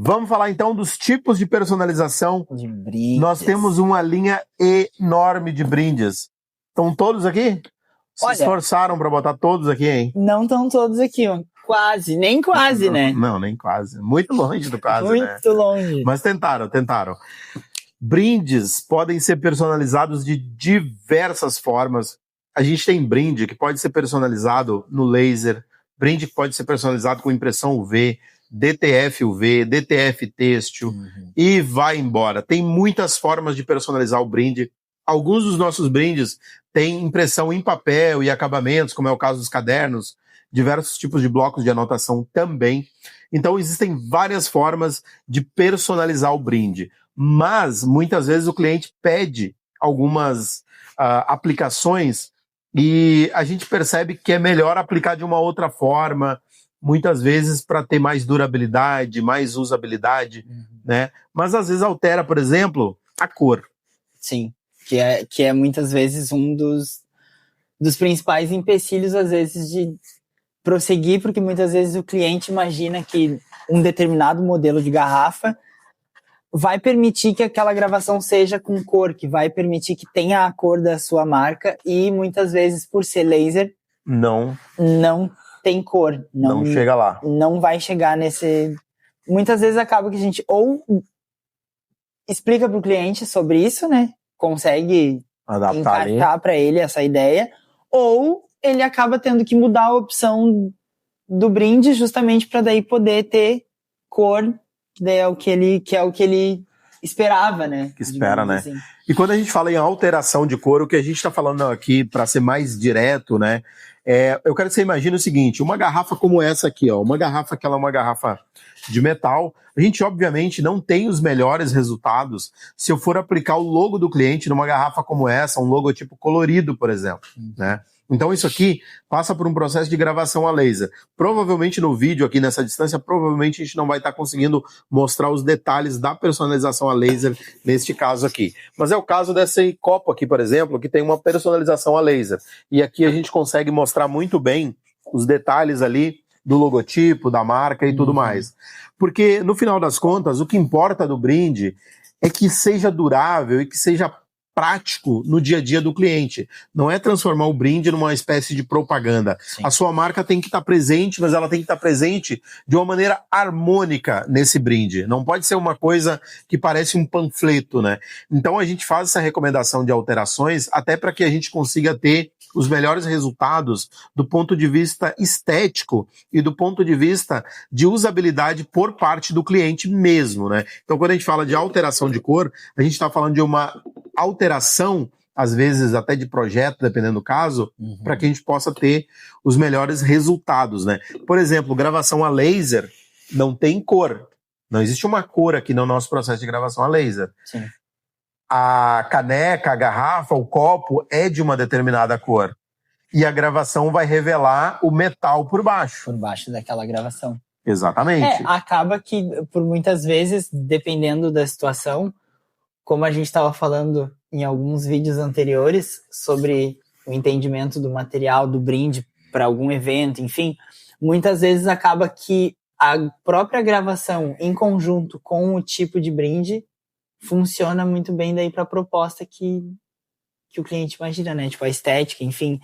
Vamos falar então dos tipos de personalização. De brindes. Nós temos uma linha enorme de brindes. Estão todos aqui? Se esforçaram para botar todos aqui, hein? Não estão todos aqui, ó. Quase, nem quase, né? Não, nem quase. Muito longe do quase, Muito né? longe. Mas tentaram. Brindes podem ser personalizados de diversas formas. A gente tem brinde que pode ser personalizado no laser, brinde que pode ser personalizado com impressão UV, DTF UV, DTF têxtil, e vai embora. Tem muitas formas de personalizar o brinde. Alguns dos nossos brindes têm impressão em papel e acabamentos, como é o caso dos cadernos, diversos tipos de blocos de anotação também. Então existem várias formas de personalizar o brinde, mas muitas vezes o cliente pede algumas aplicações e a gente percebe que é melhor aplicar de uma outra forma, muitas vezes para ter mais durabilidade, mais usabilidade, né? Mas às vezes altera, por exemplo, a cor. Sim, que é muitas vezes um dos principais empecilhos, às vezes, de prosseguir, porque muitas vezes o cliente imagina que um determinado modelo de garrafa vai permitir que aquela gravação seja com cor, que vai permitir que tenha a cor da sua marca, e muitas vezes, por ser laser, não tem cor. Não chega lá. Não vai chegar nesse... Muitas vezes acaba que a gente ou explica para o cliente sobre isso, né? Consegue encartar para ele essa ideia, ou ele acaba tendo que mudar a opção do brinde justamente para daí poder ter cor, que daí é o que ele esperava, né? Que espera, né? Assim. E quando a gente fala em alteração de cor, o que a gente está falando aqui, para ser mais direto, né? Eu quero que você imagine o seguinte: uma garrafa como essa aqui, ó, uma garrafa que ela é uma garrafa de metal, a gente obviamente não tem os melhores resultados se eu for aplicar o logo do cliente numa garrafa como essa, um logotipo colorido, por exemplo, né? Então isso aqui passa por um processo de gravação a laser. Provavelmente no vídeo aqui nessa distância, provavelmente a gente não vai estar conseguindo mostrar os detalhes da personalização a laser neste caso aqui. Mas é o caso desse copo aqui, por exemplo, que tem uma personalização a laser. E aqui a gente consegue mostrar muito bem os detalhes ali do logotipo, da marca e tudo mais. Porque no final das contas, o que importa do brinde é que seja durável e que seja prático no dia a dia do cliente. Não é transformar o brinde numa espécie de propaganda. Sim. A sua marca tem que estar presente, mas ela tem que estar presente de uma maneira harmônica nesse brinde. Não pode ser uma coisa que parece um panfleto, né? Então a gente faz essa recomendação de alterações até para que a gente consiga ter os melhores resultados do ponto de vista estético e do ponto de vista de usabilidade por parte do cliente mesmo, né? Então quando a gente fala de alteração de cor, a gente está falando de uma alteração, às vezes até de projeto, dependendo do caso, para que a gente possa ter os melhores resultados, né? Por exemplo, gravação a laser não tem cor. Não existe uma cor aqui no nosso processo de gravação a laser. Sim. A caneca, a garrafa, o copo é de uma determinada cor. E a gravação vai revelar o metal por baixo. Por baixo daquela gravação. Exatamente. Acaba que, por muitas vezes, dependendo da situação, como a gente estava falando em alguns vídeos anteriores sobre o entendimento do material, do brinde para algum evento, enfim, muitas vezes acaba que a própria gravação em conjunto com o tipo de brinde funciona muito bem daí para a proposta que o cliente imagina, né? Tipo, a estética, enfim,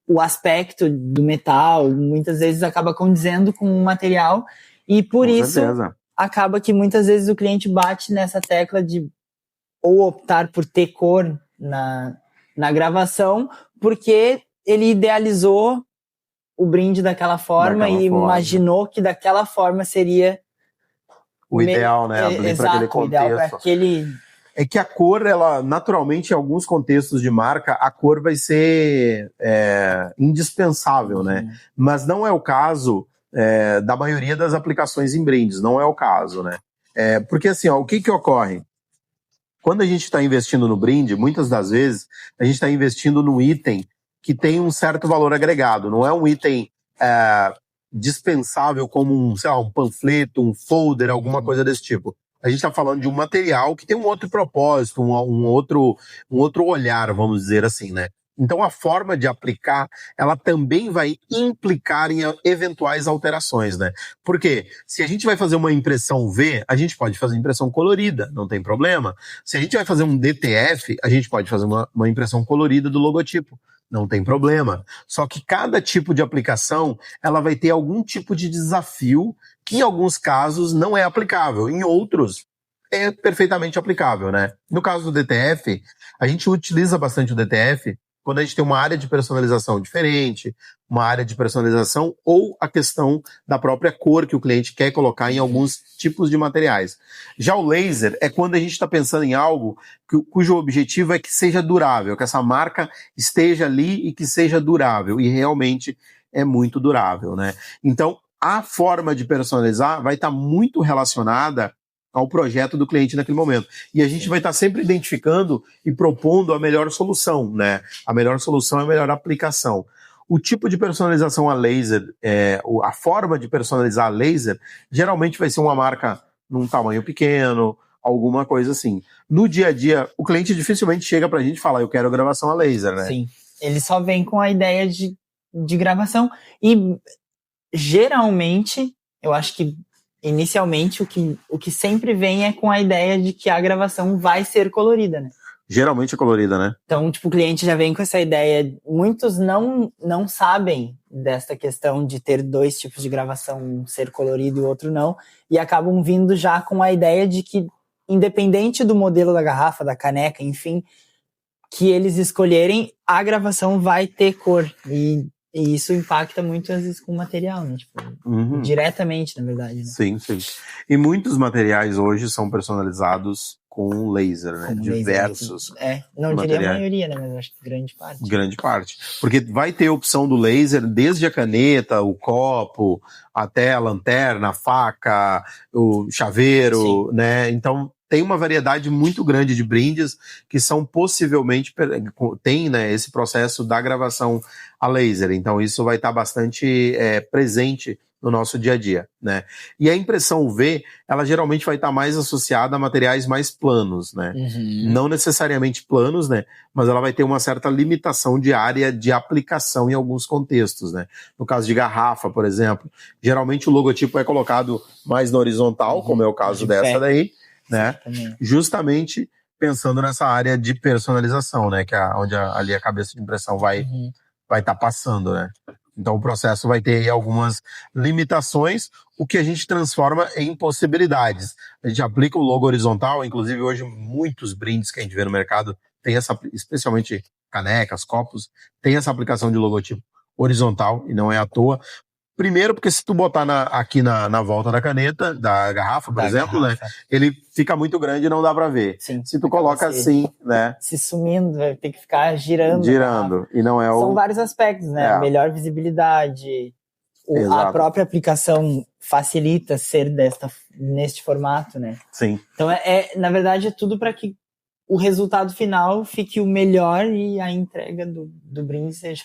o aspecto do metal, muitas vezes acaba condizendo com o material, e por isso acaba que muitas vezes o cliente bate nessa tecla de ou optar por ter cor na gravação, porque ele idealizou o brinde daquela forma e imaginou que daquela forma seria o ideal, né? Para aquele contexto. É que a cor, ela naturalmente, em alguns contextos de marca, a cor vai ser indispensável, né? Mas não é o caso da maioria das aplicações em brindes, não é o caso, né? Porque assim, ó, o que ocorre? Quando a gente está investindo no brinde, muitas das vezes, a gente está investindo num item que tem um certo valor agregado, não é um item dispensável como sei lá, um panfleto, um folder, alguma coisa desse tipo. A gente está falando de um material que tem um outro propósito, um outro olhar, vamos dizer assim, né? Então a forma de aplicar, ela também vai implicar em eventuais alterações, né? Porque se a gente vai fazer uma impressão V, a gente pode fazer impressão colorida, não tem problema. Se a gente vai fazer um DTF, a gente pode fazer uma impressão colorida do logotipo, não tem problema. Só que cada tipo de aplicação, ela vai ter algum tipo de desafio que em alguns casos não é aplicável, em outros é perfeitamente aplicável, né? No caso do DTF, a gente utiliza bastante o DTF quando a gente tem uma área de personalização diferente, uma área de personalização ou a questão da própria cor que o cliente quer colocar em alguns tipos de materiais. Já o laser é quando a gente está pensando em algo cujo objetivo é que seja durável, que essa marca esteja ali e que seja durável, e realmente é muito durável, né? Então, a forma de personalizar vai estar muito relacionada ao projeto do cliente naquele momento. E a gente vai estar sempre identificando e propondo a melhor solução, né? A melhor solução é a melhor aplicação. O tipo de personalização a laser, a forma de personalizar a laser, geralmente vai ser uma marca num tamanho pequeno, alguma coisa assim. No dia a dia, o cliente dificilmente chega pra gente e fala, eu quero gravação a laser, né? Sim, ele só vem com a ideia de gravação e geralmente, eu acho que inicialmente o que sempre vem é com a ideia de que a gravação vai ser colorida, né? Geralmente é colorida, né? Então, tipo, o cliente já vem com essa ideia. Muitos não sabem desta questão de ter dois tipos de gravação, um ser colorido e o outro não, e acabam vindo já com a ideia de que, independente do modelo da garrafa, da caneca, enfim, que eles escolherem, a gravação vai ter cor. E isso impacta muito, às vezes, com o material, né? Tipo, diretamente, na verdade. Né? Sim, sim. E muitos materiais hoje são personalizados com laser, né? Com diversos. Laser. Não diria a maioria, né? Mas eu acho que grande parte. Grande parte. Porque vai ter opção do laser desde a caneta, o copo, até a lanterna, a faca, o chaveiro, né? Então, tem uma variedade muito grande de brindes que são possivelmente, tem, né, esse processo da gravação a laser. Então isso vai estar bastante presente no nosso dia a dia, né? E a impressão UV, ela geralmente vai estar mais associada a materiais mais planos, né? Não necessariamente planos, né? Mas ela vai ter uma certa limitação de área de aplicação em alguns contextos, né? No caso de garrafa, por exemplo, geralmente o logotipo é colocado mais na horizontal, como é o caso dessa daí, né? Justamente pensando nessa área de personalização, né? Que é onde ali a cabeça de impressão vai estar passando, né? Então o processo vai ter aí algumas limitações, o que a gente transforma em possibilidades. A gente aplica o logo horizontal, inclusive hoje muitos brindes que a gente vê no mercado tem essa, especialmente canecas, copos, tem essa aplicação de logotipo horizontal, e não é à toa. Primeiro, porque se tu botar aqui na volta da caneta, da garrafa, por exemplo, né? Ele fica muito grande e não dá pra ver. Sim, se tu coloca assim, né? Se sumindo, vai ter que ficar girando. Girando. E não é São vários aspectos, né? Melhor visibilidade, a própria aplicação facilita ser neste formato, né? Sim. Então, na verdade, é tudo para que o resultado final fique o melhor e a entrega do brinde seja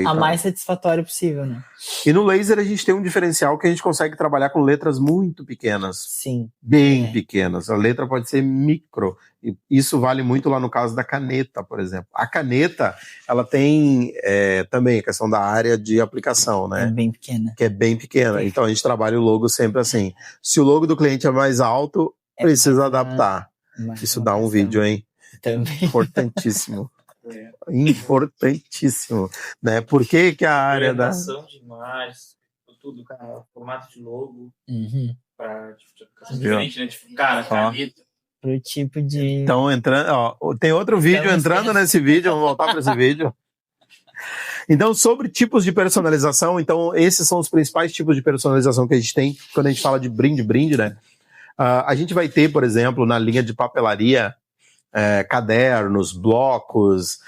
a mais satisfatória possível, né? E no laser a gente tem um diferencial que a gente consegue trabalhar com letras muito pequenas. Sim. Bem pequenas. A letra pode ser micro. E isso vale muito lá no caso da caneta, por exemplo. A caneta, ela tem também a questão da área de aplicação, né? É bem pequena. Que é bem pequena. Então a gente trabalha o logo sempre assim. Se o logo do cliente é mais alto, precisa adaptar. Isso dá um vídeo, hein? Também. Importantíssimo. Importantíssimo, né? Por que a área da... de imagens, tudo, cara, formato de logo, pra diferente, né? Tipo, cara, caneta. Pro tipo de... Então, entrando, ó, tem outro vídeo entrando nesse vídeo, vamos voltar para esse vídeo. Então, sobre tipos de personalização, então, esses são os principais tipos de personalização que a gente tem quando a gente fala de brinde, né? A gente vai ter, por exemplo, na linha de papelaria, cadernos, blocos,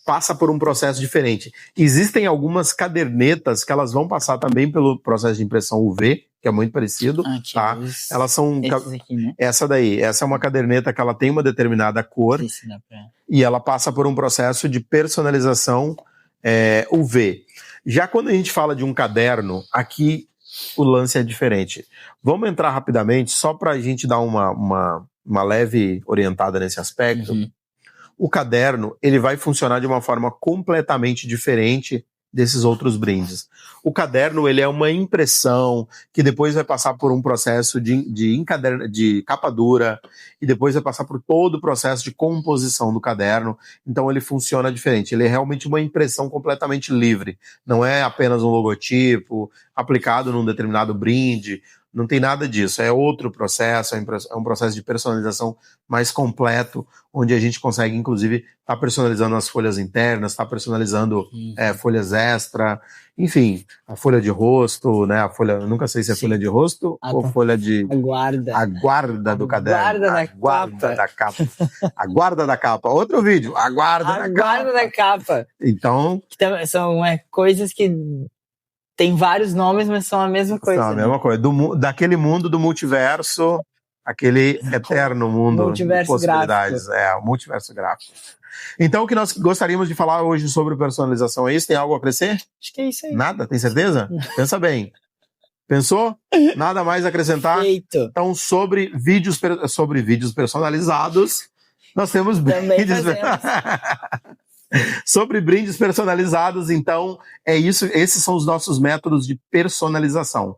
passa por um processo diferente. Existem algumas cadernetas que elas vão passar também pelo processo de impressão UV, que é muito parecido, tá? Elas são... aqui, né? Essa é uma caderneta que ela tem uma determinada cor e ela passa por um processo de personalização UV. Já quando a gente fala de um caderno, aqui o lance é diferente. Vamos entrar rapidamente, só para a gente dar uma leve orientada nesse aspecto. O caderno, ele vai funcionar de uma forma completamente diferente desses outros brindes. O caderno, ele é uma impressão que depois vai passar por um processo de capa dura e depois vai passar por todo o processo de composição do caderno. Então ele funciona diferente. Ele é realmente uma impressão completamente livre. Não é apenas um logotipo aplicado num determinado brinde. Não tem nada disso. É outro processo, é um processo de personalização mais completo, onde a gente consegue, inclusive, estar personalizando as folhas internas, estar personalizando folhas extra, enfim, a folha de rosto, né? A folha, nunca sei se é folha de rosto ou folha de... A guarda do caderno. A guarda da capa. A guarda da capa. Outro vídeo. A guarda da capa. Então... São coisas que tem vários nomes, mas são a mesma coisa. São a mesma coisa. Daquele mundo do multiverso, aquele eterno mundo de possibilidades. Gráfico. O multiverso gráfico. Então, o que nós gostaríamos de falar hoje sobre personalização é isso? Tem algo a acrescer? Acho que é isso aí. Nada? Tem certeza? Pensa bem. Pensou? Nada mais a acrescentar? Feito. Então, sobre vídeos personalizados, nós temos brindes... Sobre brindes personalizados, então, é isso. Esses são os nossos métodos de personalização.